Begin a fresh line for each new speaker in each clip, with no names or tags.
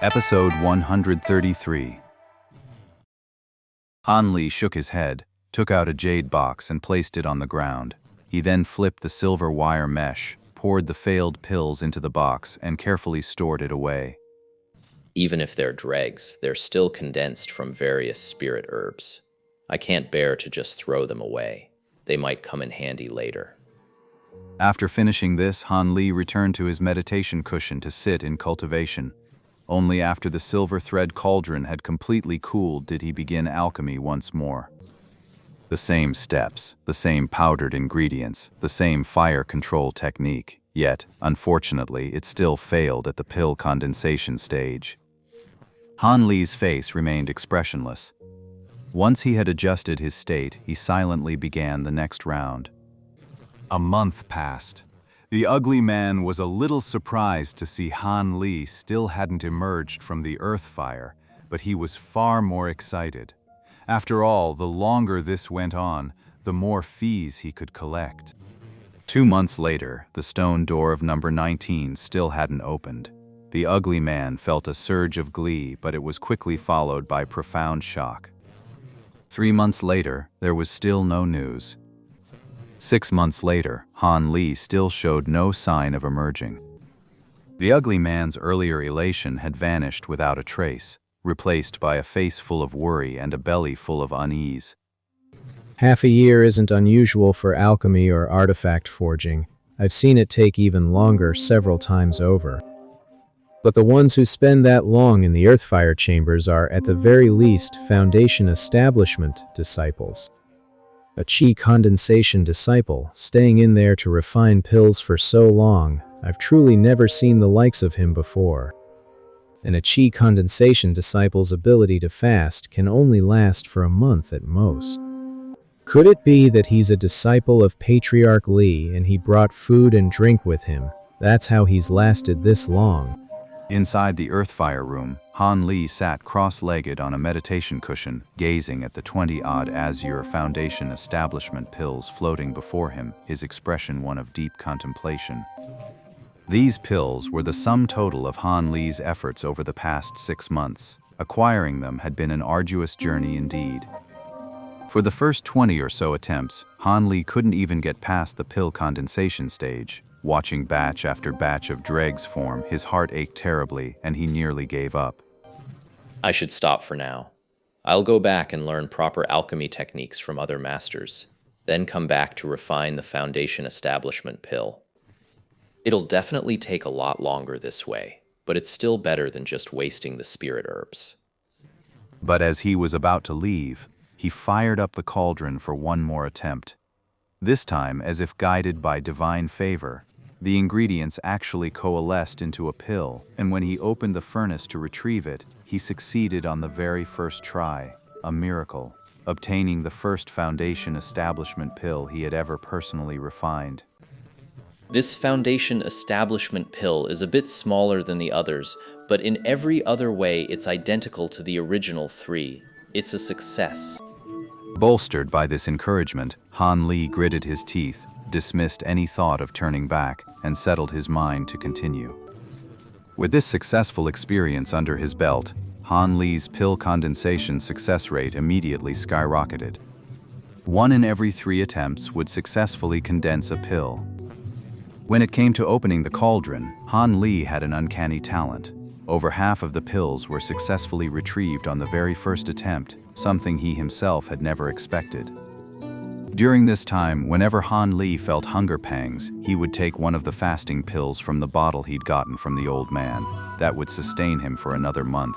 Episode 133. Han Li shook his head, took out a jade box and placed it on the ground. He then flipped the silver wire mesh, poured the failed pills into the box, and carefully stored it away.
Even if they're dregs, they're still condensed from various spirit herbs. I can't bear to just throw them away. They might come in handy later.
After finishing this, Han Li returned to his meditation cushion to sit in cultivation. Only after the silver thread cauldron had completely cooled did he begin alchemy once more. The same steps, the same powdered ingredients, the same fire control technique, yet, unfortunately, it still failed at the pill condensation stage. Han Li's face remained expressionless. Once he had adjusted his state, he silently began the next round. A month passed. The ugly man was a little surprised to see Han Li still hadn't emerged from the earth fire, but he was far more excited. After all, the longer this went on, the more fees he could collect. 2 months later, the stone door of number 19 still hadn't opened. The ugly man felt a surge of glee, but it was quickly followed by profound shock. 3 months later, there was still no news. 6 months later, Han Li still showed no sign of emerging. The ugly man's earlier elation had vanished without a trace, replaced by a face full of worry and a belly full of unease.
Half a year isn't unusual for alchemy or artifact forging. I've seen it take even longer several times over. But the ones who spend that long in the earthfire chambers are, at the very least, Foundation Establishment disciples. A chi condensation disciple, staying in there to refine pills for so long, I've truly never seen the likes of him before. And a chi condensation disciple's ability to fast can only last for a month at most. Could it be that he's a disciple of Patriarch Li and he brought food and drink with him? That's how he's lasted this long.
Inside the earthfire room, Han Li sat cross-legged on a meditation cushion, gazing at the 20-odd Azure Foundation Establishment pills floating before him, his expression one of deep contemplation. These pills were the sum total of Han Li's efforts over the past 6 months. Acquiring them had been an arduous journey indeed. For the first 20 or so attempts, Han Li couldn't even get past the pill condensation stage. Watching batch after batch of dregs form, his heart ached terribly, and he nearly gave up.
I should stop for now. I'll go back and learn proper alchemy techniques from other masters, then come back to refine the Foundation Establishment pill. It'll definitely take a lot longer this way, but it's still better than just wasting the spirit herbs.
But as he was about to leave, he fired up the cauldron for one more attempt. This time, as if guided by divine favor, the ingredients actually coalesced into a pill, and when he opened the furnace to retrieve it, he succeeded on the very first try, a miracle, obtaining the first Foundation Establishment pill he had ever personally refined.
This Foundation Establishment pill is a bit smaller than the others, but in every other way it's identical to the original 3. It's a success.
Bolstered by this encouragement, Han Li gritted his teeth, dismissed any thought of turning back, and settled his mind to continue. With this successful experience under his belt, Han Li's pill condensation success rate immediately skyrocketed. 1 in every 3 attempts would successfully condense a pill. When it came to opening the cauldron, Han Li had an uncanny talent. Over half of the pills were successfully retrieved on the very first attempt, something he himself had never expected. During this time, whenever Han Li felt hunger pangs, he would take one of the fasting pills from the bottle he'd gotten from the old man. That would sustain him for another month.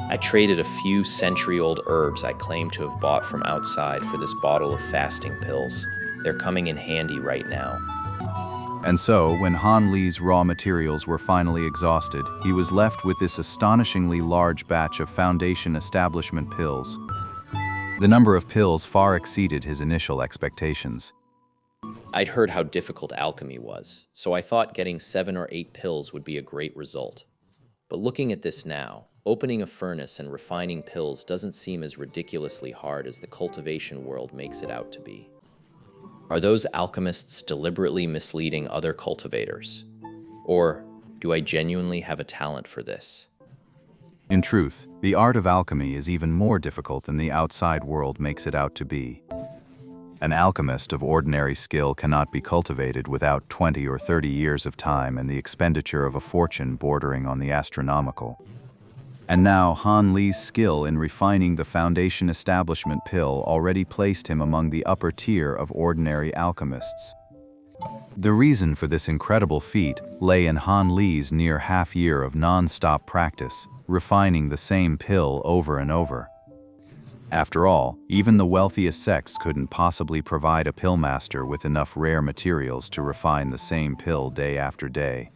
I traded a few century-old herbs I claimed to have bought from outside for this bottle of fasting pills. They're coming in handy right now.
And so, when Han Li's raw materials were finally exhausted, he was left with this astonishingly large batch of Foundation Establishment pills. The number of pills far exceeded his initial expectations.
I'd heard how difficult alchemy was, so I thought getting 7 or 8 pills would be a great result. But looking at this now, opening a furnace and refining pills doesn't seem as ridiculously hard as the cultivation world makes it out to be. Are those alchemists deliberately misleading other cultivators? Or do I genuinely have a talent for this?
In truth, the art of alchemy is even more difficult than the outside world makes it out to be. An alchemist of ordinary skill cannot be cultivated without 20 or 30 years of time and the expenditure of a fortune bordering on the astronomical. And now Han Li's skill in refining the Foundation Establishment pill already placed him among the upper tier of ordinary alchemists. The reason for this incredible feat lay in Han Li's near half-year of non-stop practice, refining the same pill over and over. After all, even the wealthiest sects couldn't possibly provide a pill master with enough rare materials to refine the same pill day after day.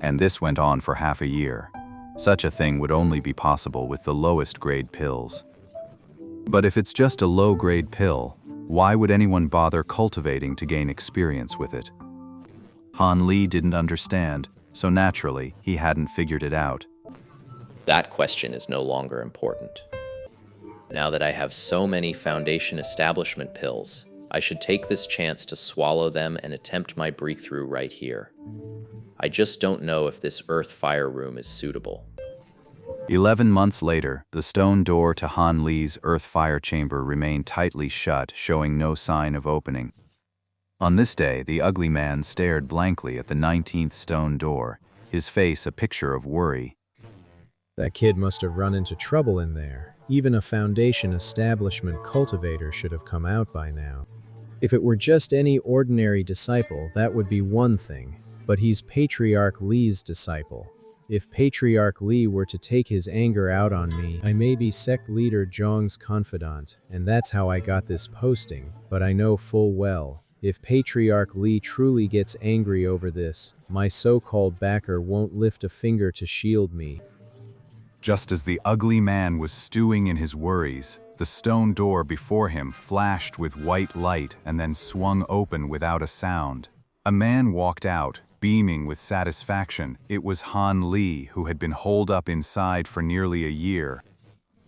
And this went on for half a year. Such a thing would only be possible with the lowest grade pills. But if it's just a low-grade pill, why would anyone bother cultivating to gain experience with it? Han Li didn't understand, so naturally, he hadn't figured it out.
That question is no longer important. Now that I have so many Foundation Establishment pills, I should take this chance to swallow them and attempt my breakthrough right here. I just don't know if this earth fire room is suitable.
11 months later, the stone door to Han Li's earth fire chamber remained tightly shut, showing no sign of opening. On this day, the ugly man stared blankly at the 19th stone door, his face a picture of worry.
That kid must have run into trouble in there. Even a Foundation Establishment cultivator should have come out by now. If it were just any ordinary disciple, that would be one thing, but he's Patriarch Li's disciple. If Patriarch Li were to take his anger out on me, I may be sect leader Zhong's confidant, and that's how I got this posting, but I know full well, if Patriarch Li truly gets angry over this, my so-called backer won't lift a finger to shield me.
Just as the ugly man was stewing in his worries, the stone door before him flashed with white light and then swung open without a sound. A man walked out, beaming with satisfaction. It was Han Li, who had been holed up inside for nearly a year.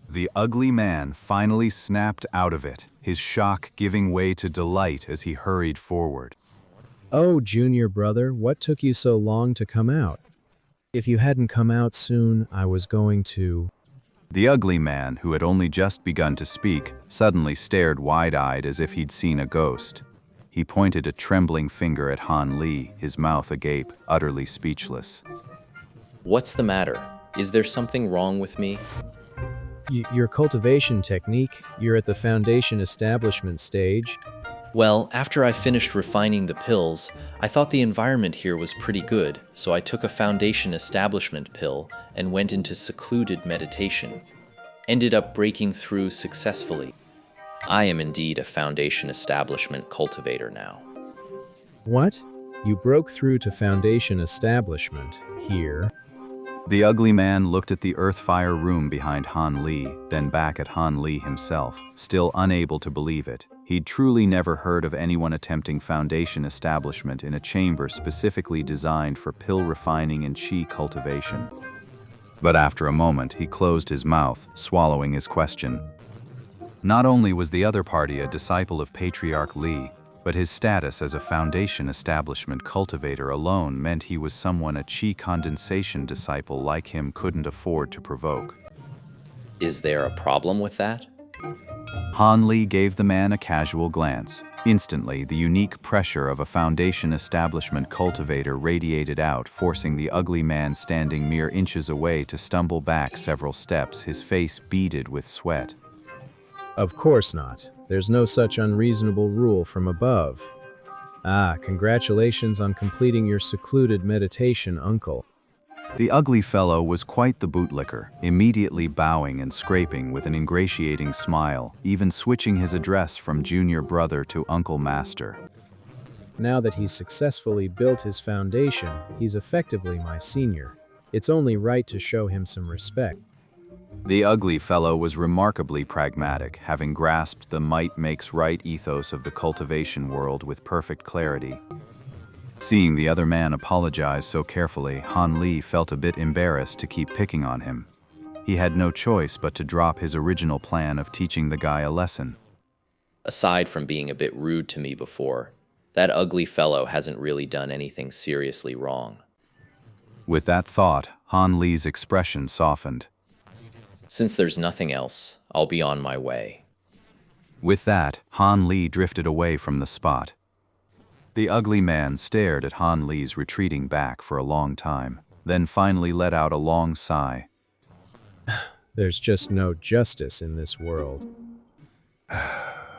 The ugly man finally snapped out of it, his shock giving way to delight as he hurried forward.
Oh, junior brother, what took you so long to come out? If you hadn't come out soon, I was going to...
The ugly man, who had only just begun to speak, suddenly stared wide-eyed as if he'd seen a ghost. He pointed a trembling finger at Han Li, his mouth agape, utterly speechless.
What's the matter? Is there something wrong with me?
Your cultivation technique, you're at the Foundation Establishment stage.
Well, after I finished refining the pills, I thought the environment here was pretty good, so I took a Foundation Establishment pill and went into secluded meditation. Ended up breaking through successfully. I am indeed a Foundation Establishment cultivator now.
What? You broke through to Foundation Establishment here?
The ugly man looked at the earth-fire room behind Han Li, then back at Han Li himself, still unable to believe it. He'd truly never heard of anyone attempting Foundation Establishment in a chamber specifically designed for pill refining and qi cultivation. But after a moment, he closed his mouth, swallowing his question. Not only was the other party a disciple of Patriarch Li, but his status as a Foundation Establishment cultivator alone meant he was someone a qi condensation disciple like him couldn't afford to provoke.
Is there a problem with that?
Han Li gave the man a casual glance. Instantly, the unique pressure of a Foundation Establishment cultivator radiated out, forcing the ugly man standing mere inches away to stumble back several steps, his face beaded with sweat.
Of course not. There's no such unreasonable rule from above. Ah, congratulations on completing your secluded meditation, uncle.
The ugly fellow was quite the bootlicker, immediately bowing and scraping with an ingratiating smile, even switching his address from junior brother to uncle master.
Now that he's successfully built his foundation, he's effectively my senior. It's only right to show him some respect.
The ugly fellow was remarkably pragmatic, having grasped the might makes right ethos of the cultivation world with perfect clarity. Seeing the other man apologize so carefully, Han Li felt a bit embarrassed to keep picking on him. He had no choice but to drop his original plan of teaching the guy a lesson.
Aside from being a bit rude to me before, that ugly fellow hasn't really done anything seriously wrong.
With that thought, Han Li's expression softened.
Since there's nothing else, I'll be on my way.
With that, Han Li drifted away from the spot. The ugly man stared at Han Li's retreating back for a long time, then finally let out a long sigh.
There's just no justice in this world.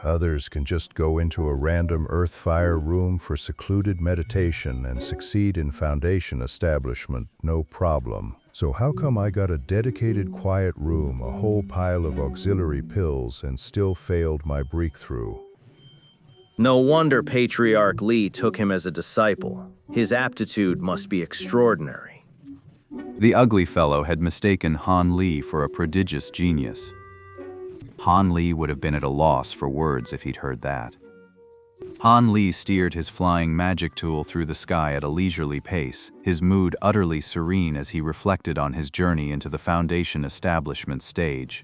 Others can just go into a random earthfire room for secluded meditation and succeed in foundation establishment, no problem. So how come I got a dedicated quiet room, a whole pile of auxiliary pills, and still failed my breakthrough?
No wonder Patriarch Li took him as a disciple. His aptitude must be extraordinary.
The ugly fellow had mistaken Han Li for a prodigious genius. Han Li would have been at a loss for words if he'd heard that. Han Li steered his flying magic tool through the sky at a leisurely pace, his mood utterly serene as he reflected on his journey into the foundation establishment stage.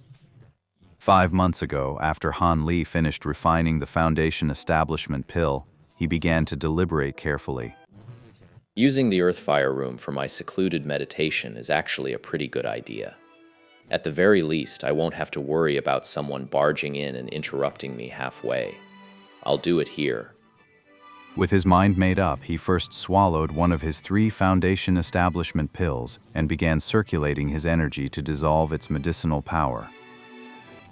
5 months ago, after Han Li finished refining the foundation establishment pill, he began to deliberate carefully.
Using the Earthfire room for my secluded meditation is actually a pretty good idea. At the very least, I won't have to worry about someone barging in and interrupting me halfway. I'll do it here.
With his mind made up, he first swallowed one of his 3 foundation establishment pills and began circulating his energy to dissolve its medicinal power.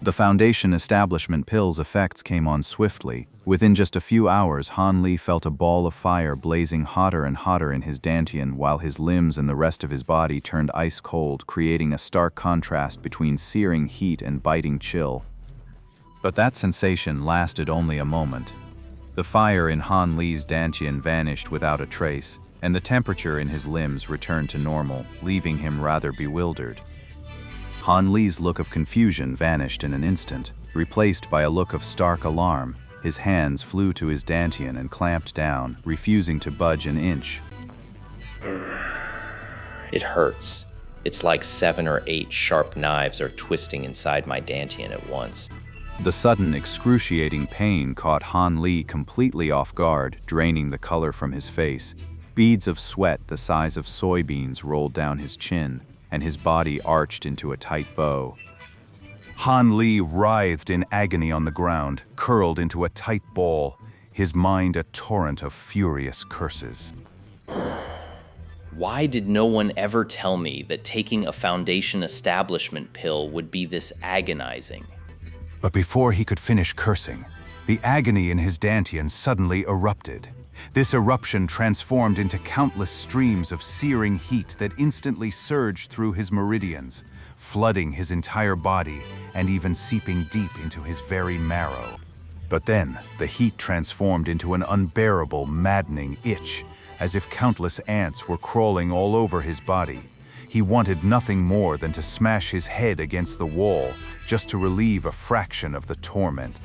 The foundation establishment pill's effects came on swiftly. Within just a few hours, Han Li felt a ball of fire blazing hotter and hotter in his dantian, while his limbs and the rest of his body turned ice cold, creating a stark contrast between searing heat and biting chill. But that sensation lasted only a moment. The fire in Han Li's dantian vanished without a trace, and the temperature in his limbs returned to normal, leaving him rather bewildered. Han Li's look of confusion vanished in an instant, replaced by a look of stark alarm. His hands flew to his dantian and clamped down, refusing to budge an inch.
It hurts. It's like 7 or 8 sharp knives are twisting inside my dantian at once.
The sudden, excruciating pain caught Han Li completely off guard, draining the color from his face. Beads of sweat the size of soybeans rolled down his chin, and his body arched into a tight bow.
Han Li writhed in agony on the ground, curled into a tight ball, his mind a torrent of furious curses.
Why did no one ever tell me that taking a foundation establishment pill would be this agonizing?
But before he could finish cursing, the agony in his dantian suddenly erupted. This eruption transformed into countless streams of searing heat that instantly surged through his meridians, flooding his entire body and even seeping deep into his very marrow. But then, the heat transformed into an unbearable, maddening itch, as if countless ants were crawling all over his body. He wanted nothing more than to smash his head against the wall, just to relieve a fraction of the torment.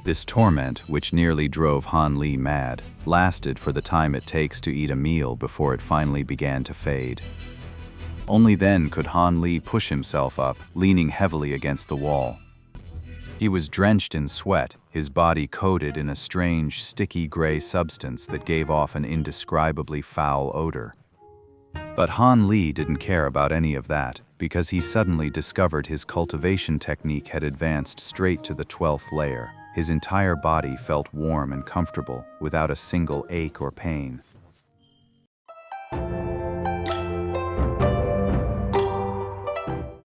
This torment, which nearly drove Han Li mad, lasted for the time it takes to eat a meal before it finally began to fade. Only then could Han Li push himself up, leaning heavily against the wall. He was drenched in sweat, his body coated in a strange, sticky gray substance that gave off an indescribably foul odor. But Han Li didn't care about any of that, because he suddenly discovered his cultivation technique had advanced straight to the 12th layer. His entire body felt warm and comfortable, without a single ache or pain.